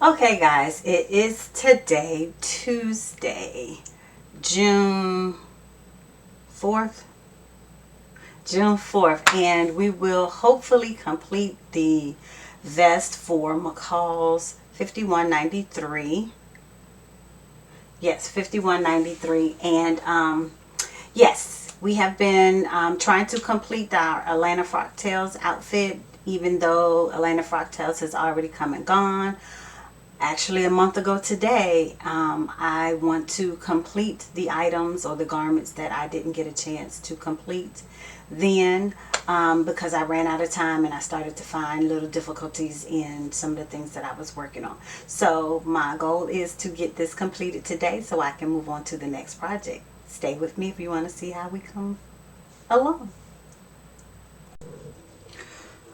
Okay, guys, it is today, Tuesday, June 4th. June 4th, and we will hopefully complete the vest for McCall's 5193. Yes, 5193. And yes, we have been trying to complete our Atlanta Frocktails outfit, even though Atlanta Frocktails has already come and gone. Actually, a month ago today, I want to complete the items or the garments that I didn't get a chance to complete then, because I ran out of time and I started to find little difficulties in some of the things that I was working on. So my goal is to get this completed today so I can move on to the next project. Stay with me if you want to see how we come along.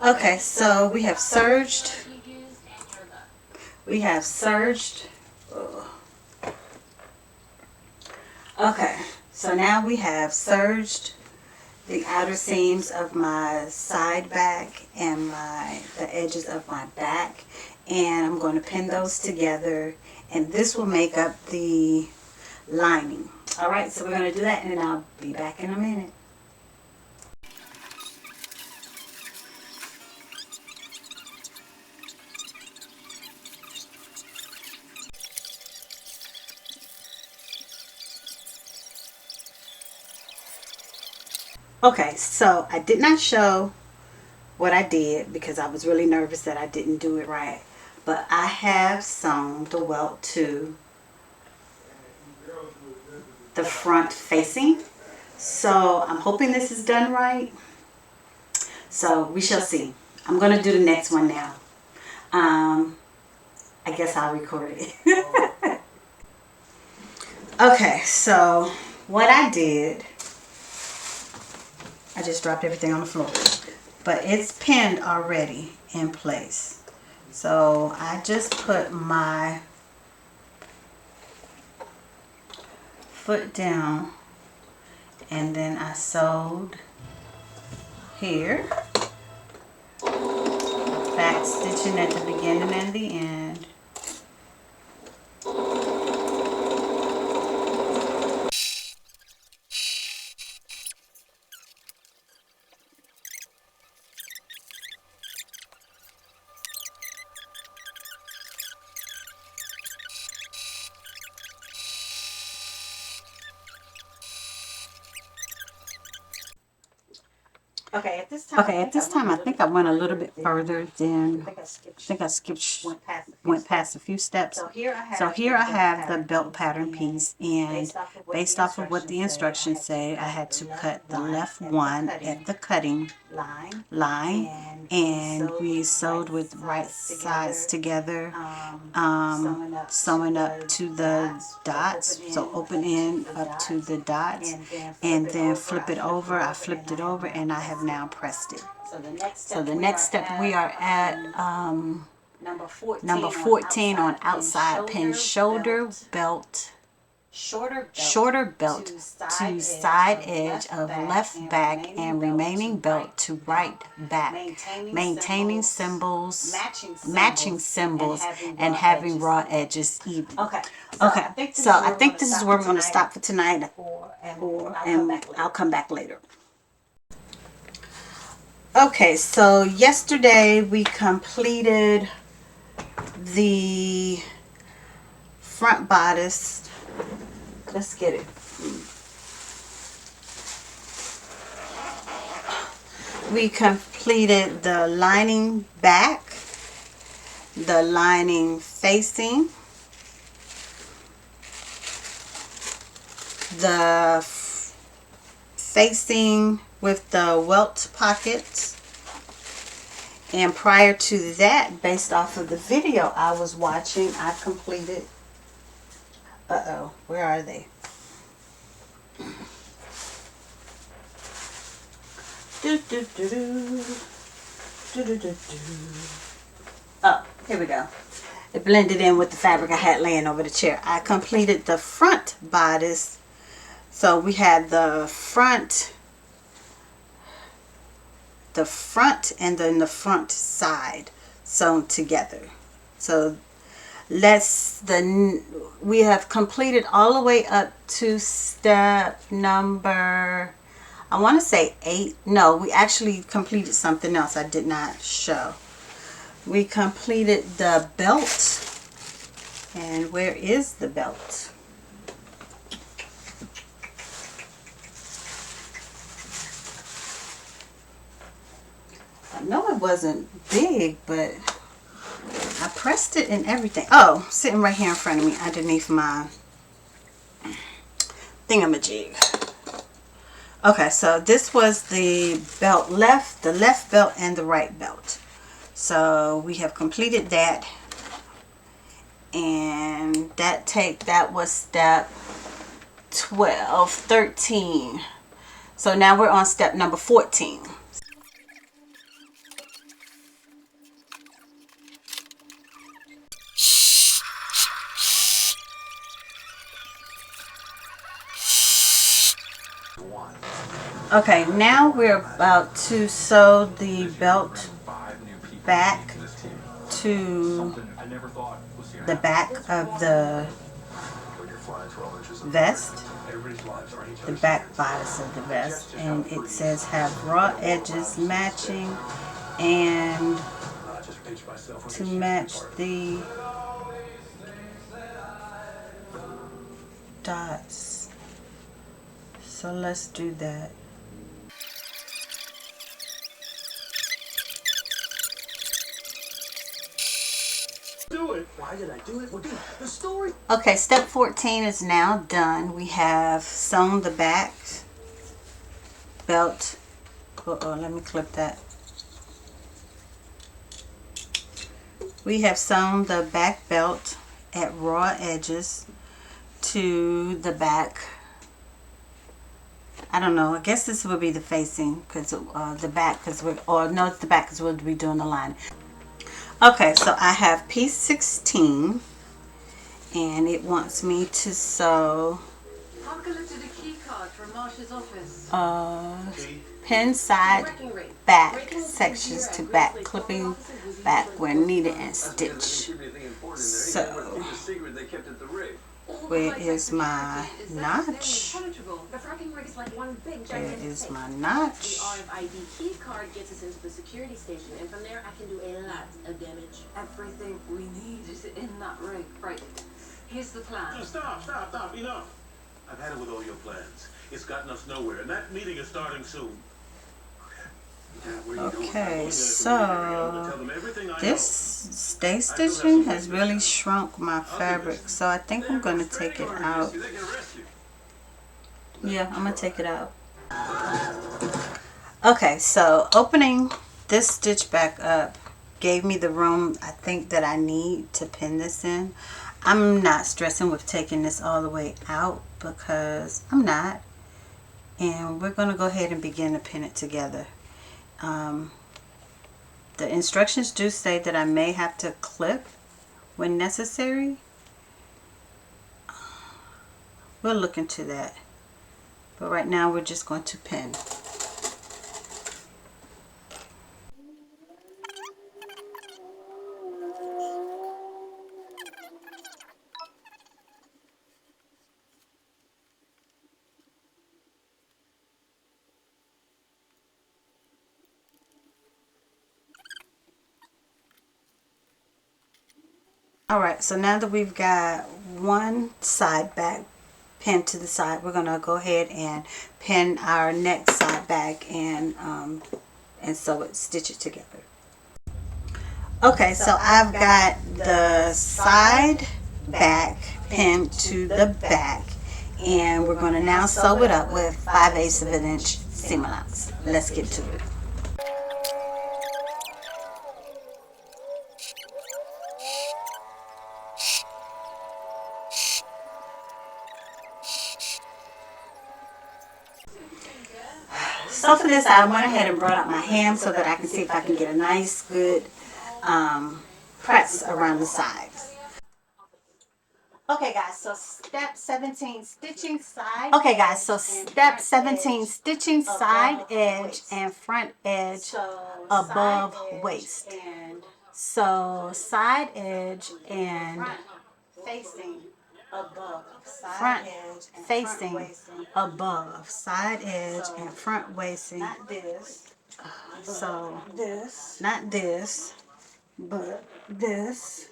Okay, so we have serged. We have serged. Okay, so now we have serged the outer seams of my side back and the edges of my back, and I'm going to pin those together, and this will make up the lining. All right, so we're going to do that, and I'll be back in a minute. Okay, so I did not show what I did because I was really nervous that I didn't do it right. But I have sewn the welt to the front facing. So I'm hoping this is done right. So we shall see. I'm going to do the next one now. I guess I'll record it. Okay, so what I did, I just dropped everything on the floor, but it's pinned already in place. So I just put my foot down, and then I sewed here, back stitching at the beginning and the end. Okay, at this time I think I went a little bit further than, I think I skipped, went past a few steps. So here I have the belt pattern piece, and based off of what the instructions say, I had to cut the left one at the cutting line, and we sewed with right sides together, sewing up to the dots, so open end up to the dots, and then flip it over. I flipped it over, and I have now pressed it. So the next step we are at number 14 on outside pin shoulder belt, shorter belt to side edge of left back and remaining belt to right back, maintaining symbols, matching symbols, and having raw edges even. Okay, so I think this is where we're going to stop for tonight, and I'll come back later. Okay, so yesterday we completed the front bodice. Let's get it. We completed the lining back, the lining facing, the facing with the welt pockets. And prior to that, based off of the video I was watching, I completed, where are they? Oh, here we go. It blended in with the fabric I had laying over the chair. I completed the front bodice. So we had the front, and then the front side sewn together. So we have completed all the way up to step number, I want to say 8. No, we actually completed something else I did not show. We completed the belt. And where is the belt? I know it wasn't big, but I pressed it and everything. Oh, sitting right here in front of me underneath my thingamajig. Okay, so this was the belt the left belt and the right belt. So we have completed that. And that was step 12, 13. So now we're on step number 14. Okay, now we're about to sew the belt back to the back of the vest, the back bodice of the vest, and it says have raw edges matching and to match the dots. So let's do that. Why did I do it? Well, dude, the story. Okay, step 14 is now done. We have sewn the back belt. Let me clip that. We have sewn the back belt at raw edges to the back. I don't know. I guess this would be the facing because the back, because it's the back because we'll be doing the line. Okay, so I have piece 16, and it wants me to sew pin side back sections to back, clipping back where needed and stitch. So where is my notch? There is my notch. RFID key card gets us into the security station, and from there I can do a lot of damage. Everything we need is in that rig. Right. Here's the plan. Stop, enough. I've had it with all your plans. It's gotten us nowhere, and that meeting is starting soon. Okay, so this stay stitching has really shrunk my fabric, so I think I'm going to take it out. Yeah, I'm going to take it out. Okay, so opening this stitch back up gave me the room I think that I need to pin this in. I'm not stressing with taking this all the way out because I'm not. And we're going to go ahead and begin to pin it together. The instructions do say that I may have to clip when necessary. We'll look into that. But right now we're just going to pin. Alright, so now that we've got one side back pinned to the side, we're going to go ahead and pin our next side back and sew it, stitch it together. Okay, so I've got the side back pinned to the back, and we're going to now sew it up with 5/8 of an inch seam allowance. Let's get to it. So for this, I went ahead and brought out my ham so that I can see if I can get a nice, good press around the sides. Okay guys, so step 17, stitching side. Okay guys, so step 17, stitching side edge and front edge above waist. So side edge and Facing above. front facing above, side edge and front facing. Not this. So This. not this, but this.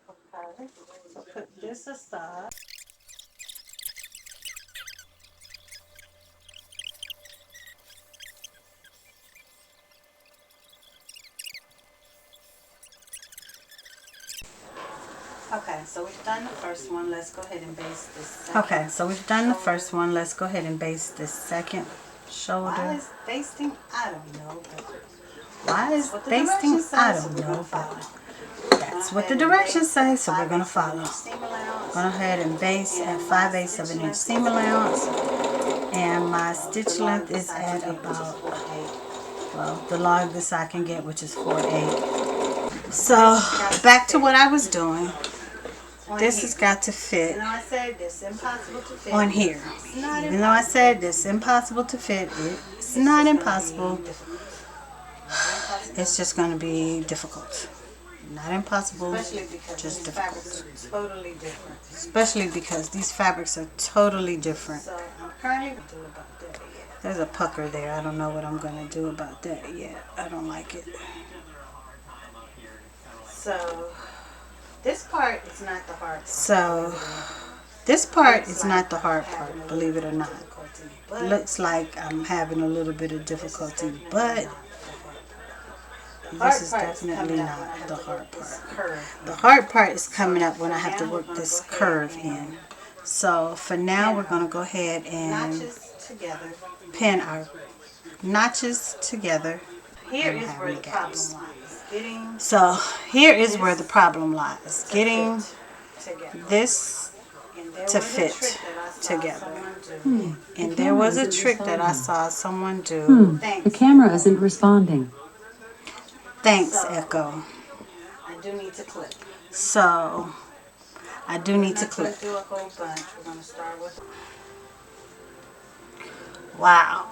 Okay. So put this aside. Okay, so we've done the first one. Let's go ahead and base this second. Okay, so we've done the first one. Let's go ahead and base this second Why shoulder. is basting? I don't know. But Why is what the basting? directions say, I so don't we're know, gonna but follow. that's what the directions say, so we're gonna follow. Seam allowance. Go ahead and base at 5/8 of an inch seam allowance, and my stitch length is at about, well, the longest I can get, which is 4/8. So back to what I was doing. This has got to fit You know, I said this impossible to fit. on here. Even though I said this impossible to fit, it's not impossible. It's just going to be difficult. Not impossible, Especially because just these difficult. fabrics are totally different. Especially because these fabrics are totally different. So I'm currently doing about that yet. There's a pucker there. I don't know what I'm going to do about that yet. I don't like it. So this part is not the hard part. So this part is not the hard part, believe it or not. Looks like I'm having a little bit of difficulty, but this is definitely not the hard part. The hard part is coming up when I have to work this curve in. So for now, we're going to go ahead and Notches together. pin our notches together. Here is where the problem lies. Getting So here is where the problem lies. Getting together. this And there to was a fit trick that I saw together. someone do. And there was a trick that I saw someone do. The camera isn't responding. Thanks, Echo. I do need to clip. So I do need to We're not gonna clip. do a whole bunch. We're gonna start with. Wow.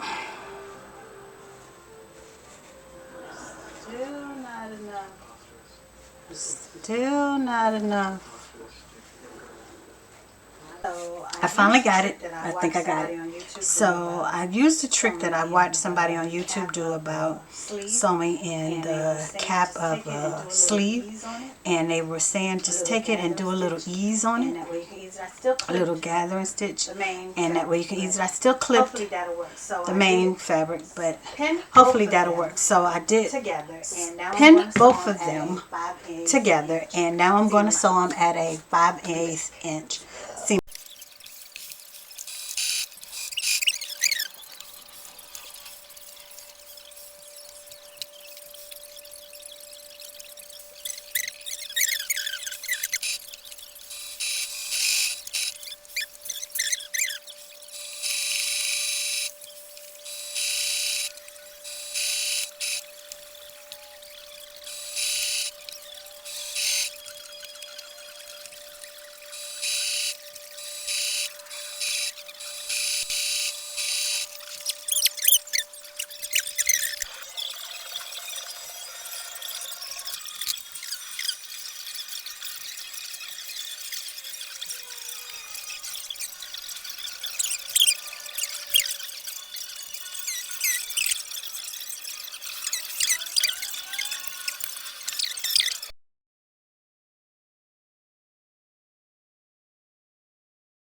Still not enough. Still not enough. So I finally got it. that I think I watched got somebody it. on YouTube do So about I used the trick that I watched somebody on YouTube do about sewing in the cap of a sleeve. ease on it. And they were saying just take it and do a little ease on And it. that way you can ease. I still A clip little gathering stitch. the main. And that way you can ease it. I still clipped Hopefully that'll work. So the I main did fabric, but pin hopefully both of that'll them work. So I did together. And now I'm pinned gonna sew both them of at a them 5/8 together, and now I'm going to sew them at a 5/8 inch